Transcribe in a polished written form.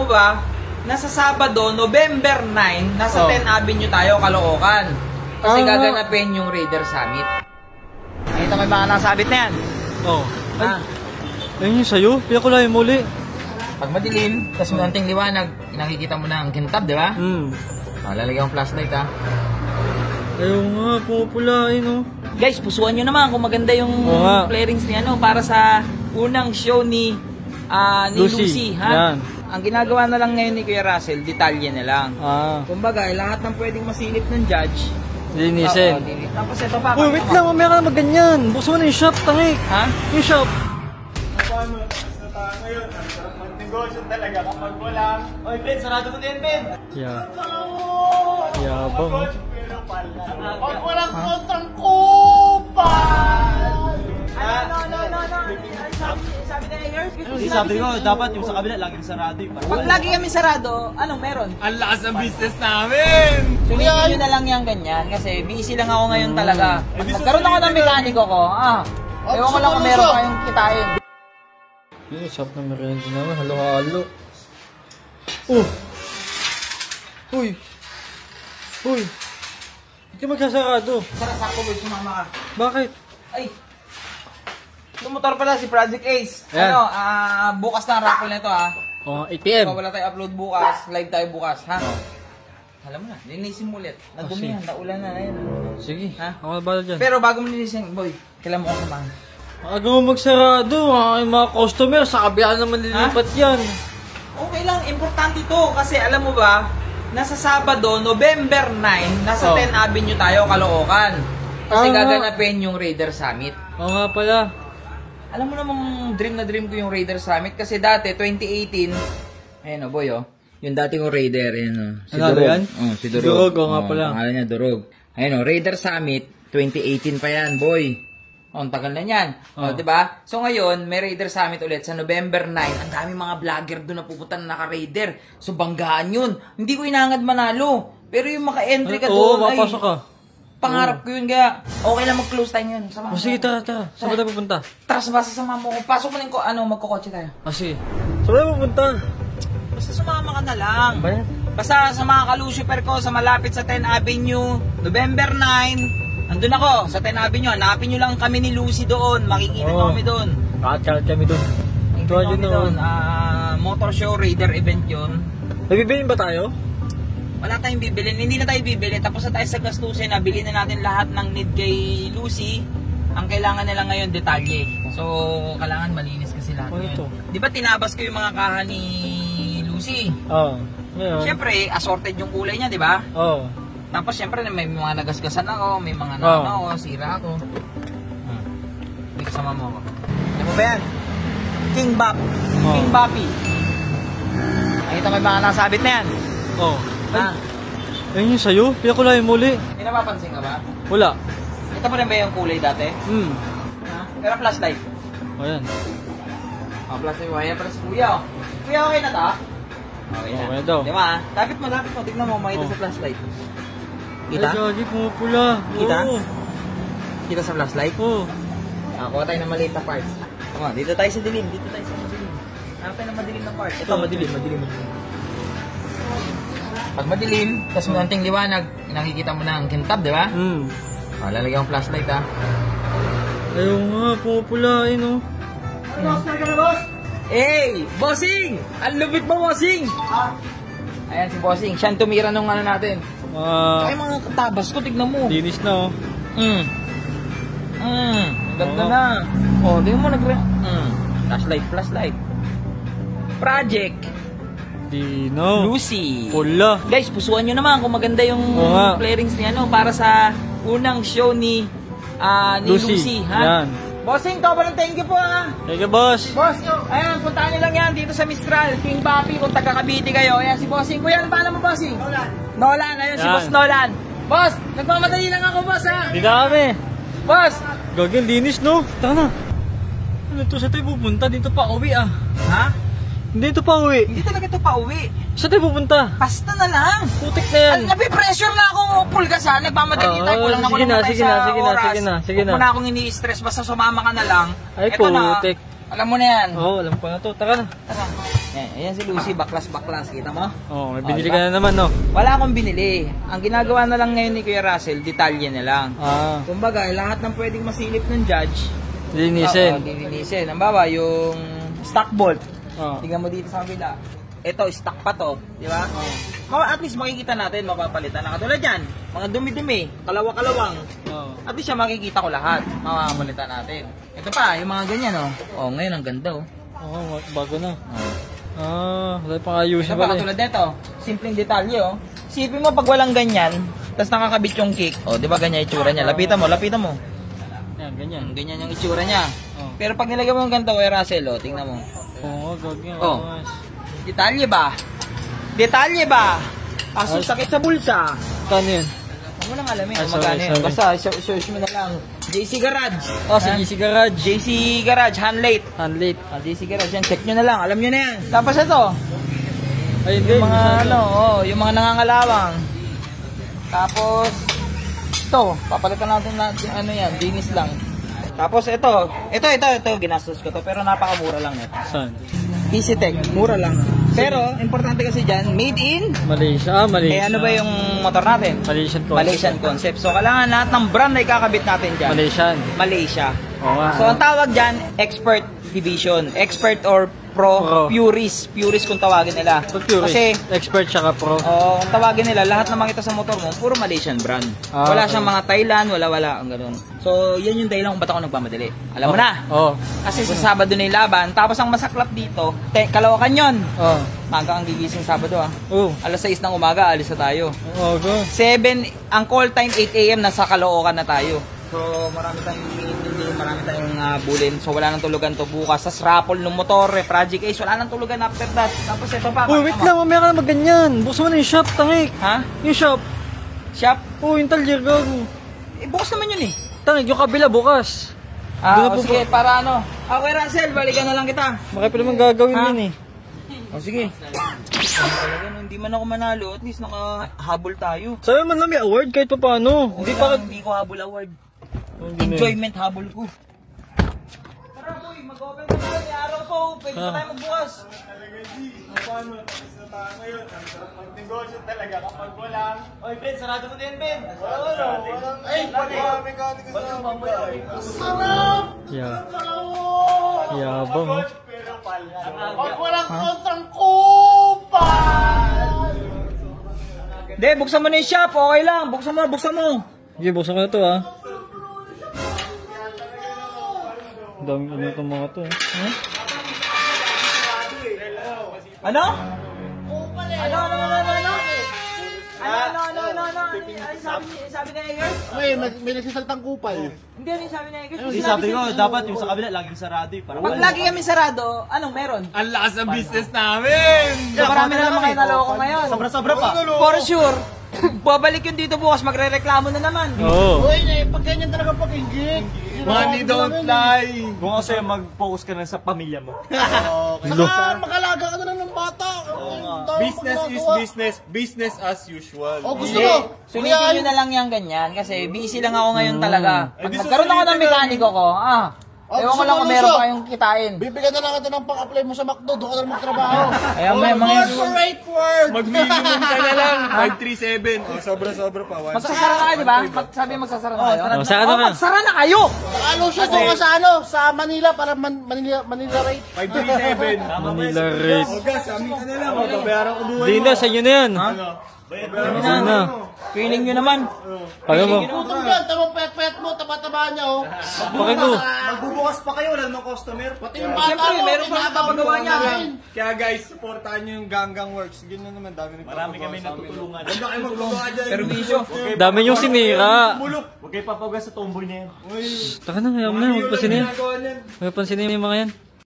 ba, nasa Sabado, November 9, nasa 10 Avenue tayo, Caloocan. Kasi gaganapin yung Raider Summit. Nakita mo yung mga nakasabit na yan? Oo. Ayun yung sa'yo, piya ko lang yung muli. Pag madilim, tapos may onting liwanag, nakikita mo na ang kintab, di ba? Lalagyan mo flashlight, ha? Ayaw nga, pumupula, no? Guys, pusuan nyo naman kung maganda yung flarings niya, no? Para sa unang show ni Lucy, ha? Yan. Ang ginagawa na lang ngayon ni Kuya Russell, detalye na lang. Kumbaga, lahat ng pwedeng masilip ng judge, linisin. Tapos ito pa. Uy, wait lang, mamaya ka na magganyan. Buksan mo na yung shop, tangik. Ha? Yung shop. Paano? Tapos na tayo ngayon. Ang sarap mag-negosyo talaga kapag walang... Oy, Ben, sarado mo din, Ben. Yabang. Pag walang kontrang kupal! Sabi na Ayers, Sabi ko, dapat yung sa kabila, laging sarado yung pag lagi kami sarado, anong meron? Ang lakas ng business namin! Sulitin nyo na lang yan ganyan kasi busy lang ako ngayon talaga. Nagkaroon ako ng mekaniko ko. Ewan ko lang kung meron kayong kitain. Yung shop na merienda naman, halo-halo. Uy! Uy! Hindi ka magsasarado. Sarasako boy, sumama ka. Bakit? Ay! Yung motor pala si Project Ace. Ayan. Bukas na ang raffle na ito, ha? 8 PM. So, wala tayo upload bukas. Live tayo bukas, ha? Alam mo na, linisin mo ulit. Nagdumihan, naulan na. Ayun. Sige, ha? ako na bala dyan. Pero bago mo linisin, boy, kailan mo ko samahan? Aga mo magsarado, yung mga customer, sa kabila naman nilipat yan. Okay lang, importante ito. Kasi alam mo ba, nasa Sabado, November 9, nasa 10 Avenue tayo, Caloocan. Kasi gaganapin yung Raider Summit. Oo nga pala. Alam mo namang dream na dream ko yung Raider Summit kasi dati, 2018, ayun o boy yung dati kong Raider, ayun o. Si Durog. Si Durog. Durog, nga pala. Pangalan niya, Durog. Ayun o, Raider Summit, 2018 pa yan, boy. Ang tagal na yan. Diba? So ngayon, may Raider Summit ulit sa November 9. Ang dami mga vlogger doon na pupunta na naka-Raider. So banggaan yun. Hindi ko inangad manalo. Pero yung maka-entry ka doon, mapasok ka. Pangarap ko yun, kaya okay lang mag-close time yun. Sige, tara. Saan ba tayo pupunta? Tara, sasama mo ko. Pasok mo rin ko, magkukotse tayo. Sige. Saan ba tayo pupunta? Basta sumama ka na lang. Bayan? Basta sa mga ka-Lucifer ko, sa malapit sa 10 Avenue, November 9, andun ako, sa 10 Avenue. Hanapin nyo lang kami ni Lucy doon. Makikita nyo kami doon. Kaat kami doon. Makikita nyo kami doon. Motor show, Raider event yun. Nabibilin ba tayo? Wala tayong bibilin. Hindi na tayo bibilin. Tapos na tayo sa gastusin. Nabili na natin lahat ng need kay Lucy. Ang kailangan nila ngayon, detalye. So, kailangan malinis kasi lahat yun. Di ba tinabas ko yung mga kaha ni Lucy? Siyempre, assorted yung kulay niya, di ba? Tapos siyempre, may mga nagasgasan ako, may mga ako, sira ako. May kasama mo ako. Ano mo ba yan? King Bop. King Boppy. Nakita mo yung mga nakasabit na yan? Ayun yung sa'yo, piya ko lang yung muli. May napapansin ka ba? Wala. Kita mo rin ba yung kulay dati? Pero flashlight. Ayan. Flashlight. Ayan pala si Kuya. Kuya, okay na ta? Okay na. Okay daw. Diba? Lapit mo. Tignan mo, makita sa flashlight. Kita? Ay, gagi, pumupula. Kita? Kita sa flashlight? Kuha tayo ng maliit na part. Dito tayo sa dilim. Hanap tayo ng madilim na part. Ito, madilim. Pag madilim, tapos may onting liwanag, nakikita mo na ang kintab, di ba? Lalagyan mo flashlight, ha? Ayaw nga, pumupula, Boss, ka na, boss? Hey! Bossing! Ang lupit mo, Bossing! Ayan si Bossing. Siya ang tumira nung ano natin. Kaya mga katabas ko, tignan mo. Linis na, Ganda na. Tignan mo, flashlight. Project Dino. Lucy. Pula. Guys, pusuan nyo naman kung maganda yung flarings niya, para sa unang show ni Lucy, ha? Yan. Bossing, thank you po, ha? Thank you, boss. Boss, ayan, puntahan nyo lang yan dito sa Mistral, King Boppy, kung taga Cavite kayo. Ayan si Bossing. Kuya, ano paano mo, Bossing? Nolan, ayun si Boss Nolan. Boss, nagmamadali lang ako, boss, ha? Di na kami. Boss! Gagawin, linis, no? Taka na. Ano to? Saan tayo pupunta? Dito pa uwi, Ha? Hindi ito pa uwi. Hindi talaga ito pa uwi. Saan tayo pupunta? Basta na lang. Putik na yan. Napipressure na ako. Pulgasan. Nagmamadali tayo. Kulang na kulang na tayo sa oras. Sige na. Huwag mo na akong ini-stress. Basta sumama ka na lang. Ay, Ito putik. Alam mo na yan. Alam ko na to. Taka na. Tara. Ayan si Lucy, baklas. Kita mo? Oh, may Oh, binili diba? ka na naman, no? Wala akong binili. Ang ginagawa na lang ngayon ni Kuya Russell, detalye na lang. Ah, Kumbaga, lahat ng pwedeng masilip ng judge, linisin. linisin. Ang baba, yung stock bolt. Oh. Tingnan mo dito sa kabila. Ito, stock pa to. Di ba? At least makikita natin, mapapalitan na. Katulad yan, mga dumi-dumi, kalawa-kalawang. Oh. At least siya makikita ko lahat. Mamamalitan natin. Ito pa, yung mga ganyan, oh. Oh, ngayon ang ganda, oh. Oh, bago na. Oh. Wala pang ayusin Ito pa, pala. katulad nito. Simpleng detalye, oh. Isipin mo pag walang ganyan, tapos nakakabit yung kick. Oh, di ba ganyan itsura niya? Lapitan mo. Yan, ganyan. Ganyan yung itsura niya. Oh. Pero pag nilagyan mo ng ganito, Kuya Russell, oh, tingnan mo. Oo, gagawin. Oh. Detalye ba? Kaso sakit sa bulsa. Kano yun? Huwag mo nang alamin Ah, kung magkano sorry, yun. sorry. Basta, search mo na lang. JC Garage. Oh, si GC Garage. JC Garage, Handlate. Handlate. JC Garage, yan. Check nyo na lang. Alam nyo na yan. Tapos ito, Ayun din. yung mga yung mga nangangalawang. Tapos, ito, papalitan natin ano yan, dinis lang. Tapos ito, ginastos ko to, pero napakamura lang nito. Saan? EasyTech, mura lang. Pero, importante kasi dyan, made in, Malaysia. Malaysia. ano ba yung motor natin? Malaysian concept. Malaysian concept. So, kailangan lahat ng brand na ikakabit natin dyan. Malaysian. Malaysia. Oo nga. So, ang tawag dyan, expert division. Expert or pro. Purist. Purist kung tawagin nila. Purist. Kasi, Expert tsaka pro. kung tawagin nila, lahat na makita sa motor mo, puro Malaysian brand. Wala Okay. siyang mga Thailand, wala, ang ganun. So, yan yung dahilan kung ba't ako nagmamadali. Alam mo na. Oh. Kasi sa Sabado na yung laban, tapos ang masaklap dito, Kalawakan yun. Oh. Maga ang gigising Sabado, ah. Oh. Alas 6 ng umaga, alis na tayo. Oh, go. 7, ang call time 8 AM, nasa Caloocan na tayo. So, marami tayong hindi, marami tayong bulin. So, wala nang tulugan to bukas. Sa raffle ng motor, Project Ace, wala nang tulugan after that. Tapos ito pa. Uy, wait lang. Mamaya ka na magganyan. Buksan mo na yung shop, tangik. Ha? Yung shop. Shop? Oh, yung talyer, gago. Bukas naman yun eh. Tangik, yung kabila bukas. Doon na po sige, para ano. Okay, Russell, balikan na lang kita. Baka pa naman gagawin Ha? yun eh. Sige. Talaga, hindi man ako manalo, at least nakahabol tayo. Sabi man lang may award kahit pa paano. Hindi pa, hindi ko habol award. Enjoyment habol ko. Tara, boy, mag-open na tayo. May araw po. Pwede pa tayo magbukas. Talaga, G. Paano? Tapos na tayo ngayon. Ang sarap magnegosyo talaga kapag walang... Oy, Ben, sarado mo din, Ben. Walang... Ay, marami ka. Yeah. Yabang. Oh. Pero palso. Pag walang kontrang kupal! Hindi, buksan mo na yung shop. Okay lang. Buksan mo. Sige, buksan ko na to ah. Daming ano itong mga to eh. Ano? Ano? Sabi ni Eggers? May nagsisaltang kupal. Hindi, ano yung sabi ni Eggers? Hindi, sabi ko, dapat yung sa kabila, laging sarado eh. Para Pag lagi kami sarado, anong meron? Ang lakas ng business namin! So, marami na naman kayo naloko ngayon. sobra-sobra pa. For sure. Babalik yun dito bukas, magre-reklamo na naman. Oo. Uy, pag ganyan talaga pag-ingit. Money don't lie. Kung kasi mag-focus ka na sa pamilya mo. Saka makalaga ka na lang ng bata. Business is business. Business as usual. O gusto Hindi. mo? Sulitin nyo na lang yan ganyan kasi busy lang ako ngayon talaga. Pag Eh, di nagkaroon ako ng susulitin mekaniko ko, ewan ko gusto lang mo, kung meron Lucio? pa kayong kitain. Bibigyan na lang ito ng pang-apply mo sa McDo. Doon ka na magtrabaho. Ayan, may mga... Corporate world! Mag-minimum ka na lang. 537. O, sobra-sobra pa. Magsasara na kayo, di ba? Sabi magsasara na kayo? Oh, saan ka na? Magsara na kayo! Ano siya doon ka sa sa Manila para Manila rate. 537. Manila rate. O, gas, amin ka na lang. O, babayaran ko buhay Hindi na, sa inyo na yan. Ano na? Feeling nyo naman. Paano mo? Putong yan, tamang pet-pet mo, taba-taba niya oh. Bakit mo? Magbubukas pa kayo, wala namang customer. Pati yung bata Siyempre, mo, meron pa napapagawa niya. Kaya guys, supportahan nyo yung Ganggang Works. Ganyan naman, dami nagpapagawa. Marami kami natutulungan. Ganda kayo magpagawa dyan. Servisyo. Dami yung sinira. Mulok. Huwag kayo papagas sa tomboy na yan. Taka na, hayaan mo na. Huwag pansinin. Ginagawa niyan. Huwag pansinin yung mga yan.